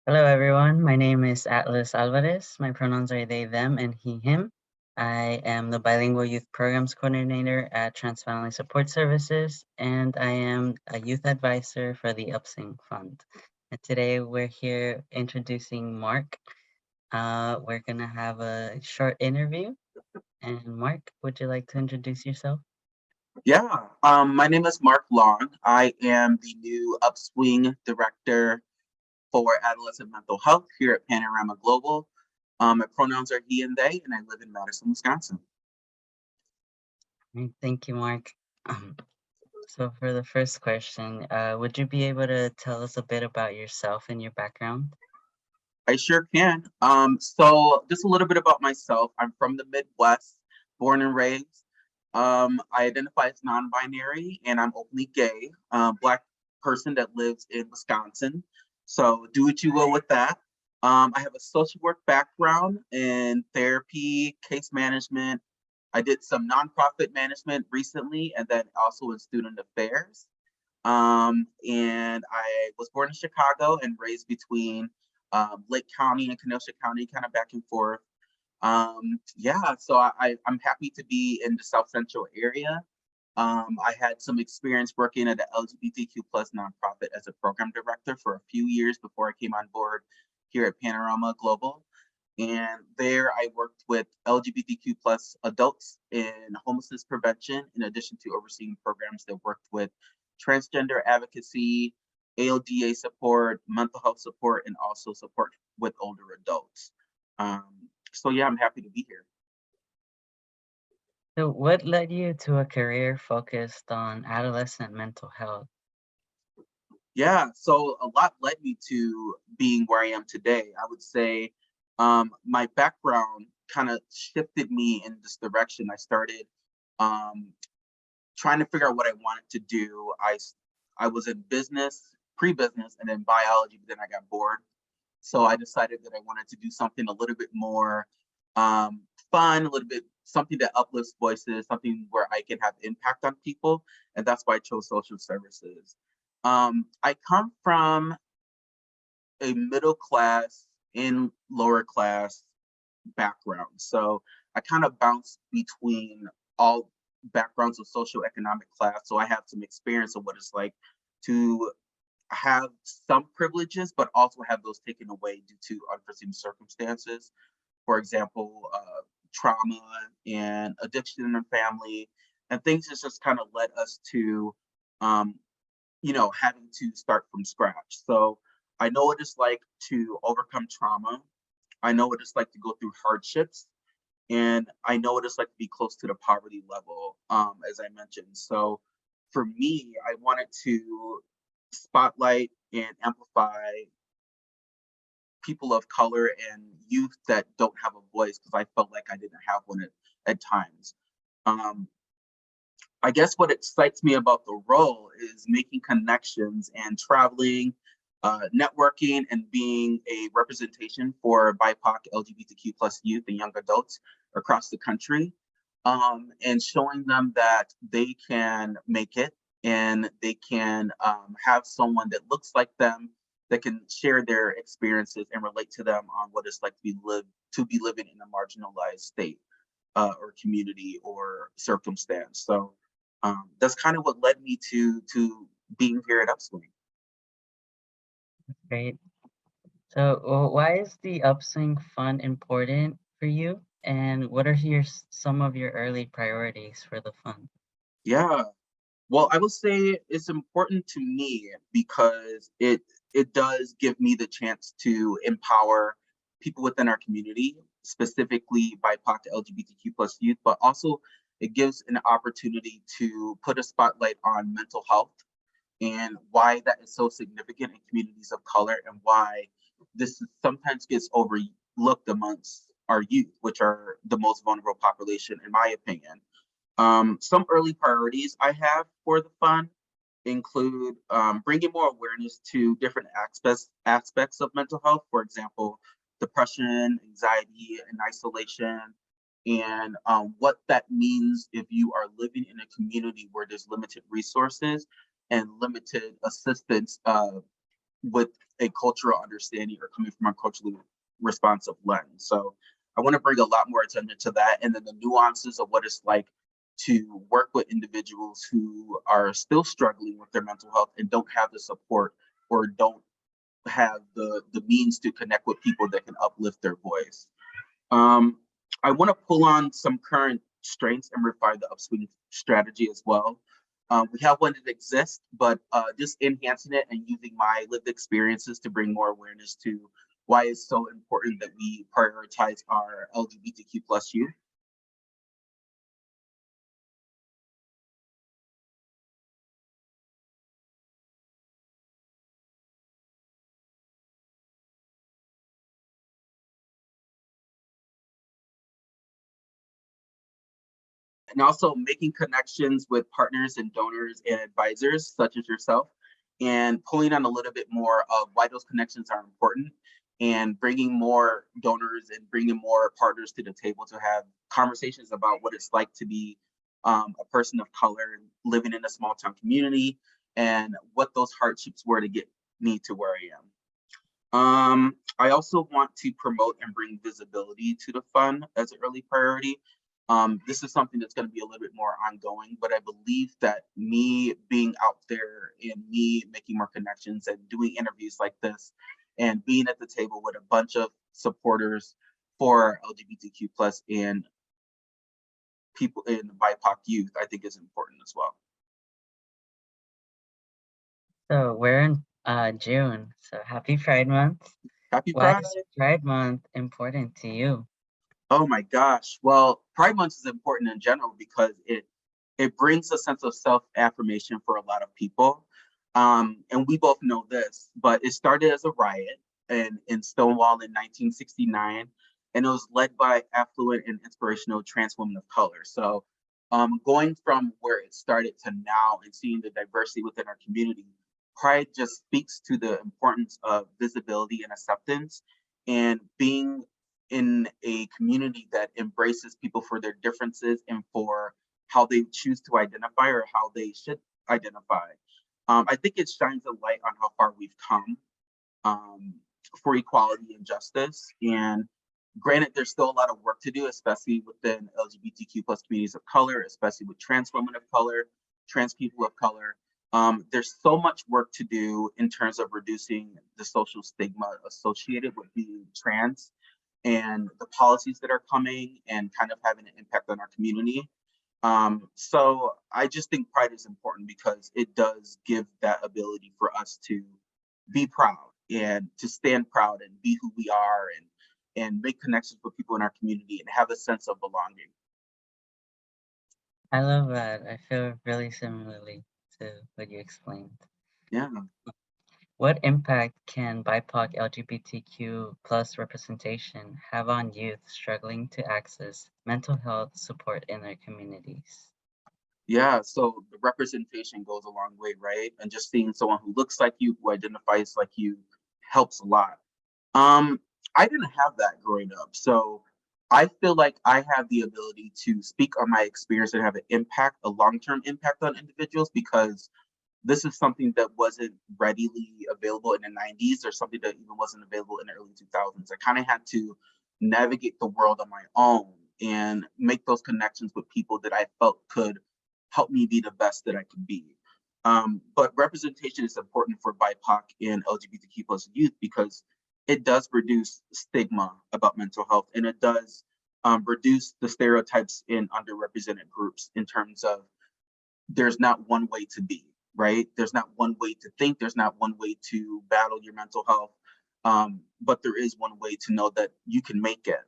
Hello, everyone. My name is Atlas Alvarez. My pronouns are they, them, and he, him. I am the Bilingual Youth Programs Coordinator at Trans Family Support Services, and I am a youth advisor for the Upswing Fund. And today we're here introducing Mark. We're going to have a short interview. And Mark, would you like to introduce yourself? Yeah, my name is Mark Long. I am the new Upswing Director for Adolescent Mental Health here at Panorama Global. My pronouns are he and they, and I live in Madison, Wisconsin. Right, thank you, Mark. Um, so for the first question, would you be able to tell us a bit about yourself and your background? I sure can. So just a little bit about myself. I'm from the Midwest, born and raised. I identify as non-binary, and I'm openly gay. Black person that lives in Wisconsin. So do what you will with that. I have a social work background in therapy, case management. I did some nonprofit management recently, and then also in student affairs. And I was born in Chicago and raised between Lake County and Kenosha County, kind of back and forth. Yeah, so I'm happy to be in the South Central area. I had some experience working at the LGBTQ plus nonprofit as a program director for a few years before I came on board here at Panorama Global. And there I worked with LGBTQ plus adults in homelessness prevention, in addition to overseeing programs that worked with transgender advocacy, ALDA support, mental health support, and also support with older adults. So yeah, I'm happy to be here. So what led you to a career focused on adolescent mental health? Yeah, so a lot led me to being where I am today. I would say my background kind of shifted me in this direction. I started um, trying to figure out what I wanted to do. I was in business, pre-business, and then biology, but then I got bored. So I decided that I wanted to do something a little bit more fun, a little bit something that uplifts voices, something where I can have impact on people, and that's why I chose social services. I come from a middle class and lower class background. So I kind of bounce between all backgrounds of socioeconomic class. So I have some experience of what it's like to have some privileges, but also have those taken away due to unforeseen circumstances. For example, trauma and addiction in the family, and things that just kind of led us to um, having to start from scratch. So I know what it's like to overcome trauma. I know what it's like to go through hardships, and I know what it's like to be close to the poverty level, as I mentioned. So for me, I wanted to spotlight and amplify people of color and youth that don't have a voice because I felt like I didn't have one at times. Um, I guess what excites me about the role is making connections and traveling, networking, and being a representation for BIPOC, LGBTQ plus youth and young adults across the country, and showing them that they can make it and they can have someone that looks like them that can share their experiences and relate to them on what it's like to be living in a marginalized state or community or circumstance. So that's kind of what led me to being here at Upswing. Great. So why is the Upswing Fund important for you? And what are some of your early priorities for the fund? Yeah. Well, I would say it's important to me because it does give me the chance to empower people within our community, specifically BIPOC LGBTQ plus youth, but also it gives an opportunity to put a spotlight on mental health and why that is so significant in communities of color and why this sometimes gets overlooked amongst our youth, which are the most vulnerable population, in my opinion. Some early priorities I have for the fund include bringing more awareness to different aspects of mental health. For example, depression, anxiety, and isolation, and what that means if you are living in a community where there's limited resources and limited assistance with a cultural understanding or coming from a culturally responsive lens. So I want to bring a lot more attention to that, and then the nuances of what it's like to work with individuals who are still struggling with their mental health and don't have the support or don't have the means to connect with people that can uplift their voice. Um, I want to pull on some current strengths and refine the upswing strategy as well. We have one that exists, but just enhancing it and using my lived experiences to bring more awareness to why it's so important that we prioritize our LGBTQ plus youth. And also making connections with partners and donors and advisors such as yourself, and pulling on a little bit more of why those connections are important, and bringing more donors and bringing more partners to the table to have conversations about what it's like to be a person of color and living in a small town community, and what those hardships were to get me to where I am. I also want to promote and bring visibility to the fund as an early priority. This is something that's going to be a little bit more ongoing, but I believe that me being out there and me making more connections and doing interviews like this and being at the table with a bunch of supporters for LGBTQ plus and people in BIPOC youth, I think is important as well. So we're in June, so happy Pride Month. Happy Why Pride. is Pride Month important to you? Oh my gosh. Well, Pride Month is important in general because it brings a sense of self-affirmation for a lot of people. And we both know this, but it started as a riot in Stonewall in 1969, and it was led by affluent and inspirational trans women of color. So going from where it started to now and seeing the diversity within our community, Pride just speaks to the importance of visibility and acceptance and being in a community that embraces people for their differences and for how they choose to identify or how they should identify. I think it shines a light on how far we've come um, for equality and justice. And granted, there's still a lot of work to do, especially within LGBTQ plus communities of color, especially with trans women of color, trans people of color. There's so much work to do in terms of reducing the social stigma associated with being trans and the policies that are coming and kind of having an impact on our community. So I just think Pride is important because it does give that ability for us to be proud and to stand proud and be who we are and make connections with people in our community and have a sense of belonging. I love that. I feel really similarly to what you explained. Yeah. What impact can BIPOC LGBTQ plus representation have on youth struggling to access mental health support in their communities? Yeah, so the representation goes a long way, right? And just seeing someone who looks like you, who identifies like you, helps a lot. Um, I didn't have that growing up, so I feel like I have the ability to speak on my experience and have an impact, a long-term impact on individuals because this is something that wasn't readily available in the 90s or something that even wasn't available in the early 2000s. I kind of had to navigate the world on my own and make those connections with people that I felt could help me be the best that I could be. But representation is important for BIPOC and LGBTQ plus youth because it does reduce stigma about mental health, and it does reduce the stereotypes in underrepresented groups in terms of there's not one way to be, right? There's not one way to think, there's not one way to battle your mental health, but there is one way to know that you can make it.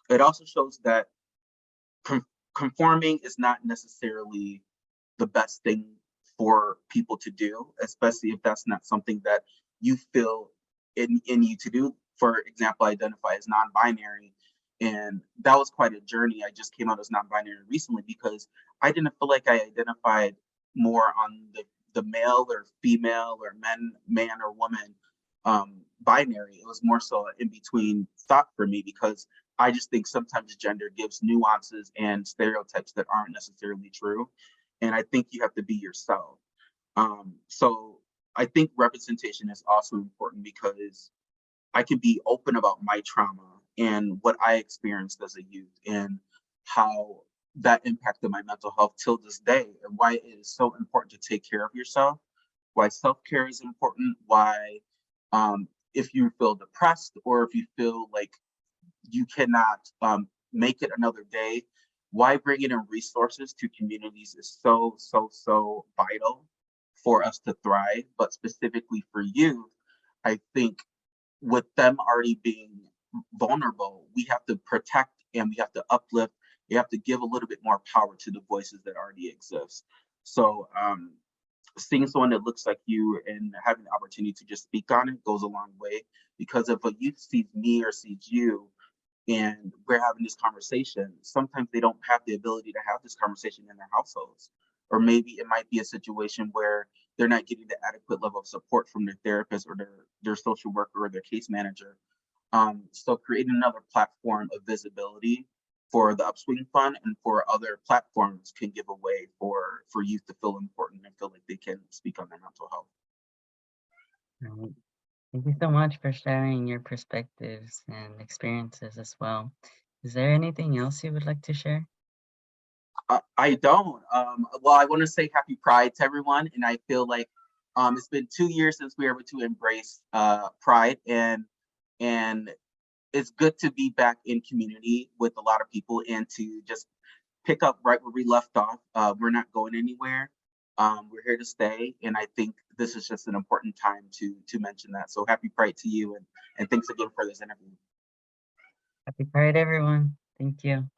It also shows that conforming is not necessarily the best thing for people to do, especially if that's not something that you feel in you to do. For example, I identify as non-binary, and that was quite a journey. I just came out as non-binary recently because I didn't feel like I identified more on the male or female or man or woman binary. It was more so an in-between thought for me because I just think sometimes gender gives nuances and stereotypes that aren't necessarily true. And I think you have to be yourself. So I think representation is also important because I can be open about my trauma and what I experienced as a youth and how that impacted my mental health till this day, and why it is so important to take care of yourself, why self-care is important, why if you feel depressed or if you feel like you cannot make it another day, why bringing in resources to communities is so vital for us to thrive. But specifically for youth, I think with them already being vulnerable, we have to protect and we have to uplift. We have to give a little bit more power to the voices that already exist. So seeing someone that looks like you and having the opportunity to just speak on it goes a long way. Because if a youth sees me or sees you and we're having this conversation, sometimes they don't have the ability to have this conversation in their households. Or maybe it might be a situation where they're not getting the adequate level of support from their therapist or their social worker or their case manager. So creating another platform of visibility for the Upswing Fund and for other platforms can give a way for youth to feel important and feel like they can speak on their mental health. Right. Thank you so much for sharing your perspectives and experiences as well. Is there anything else you would like to share? I don't. Well, I want to say happy Pride to everyone, and I feel like it's been 2 years since we were able to embrace Pride, and it's good to be back in community with a lot of people and to just pick up right where we left off. We're not going anywhere. We're here to stay, and I think this is just an important time to mention that. So happy Pride to you, and thanks again for this interview. Happy Pride, everyone. Thank you.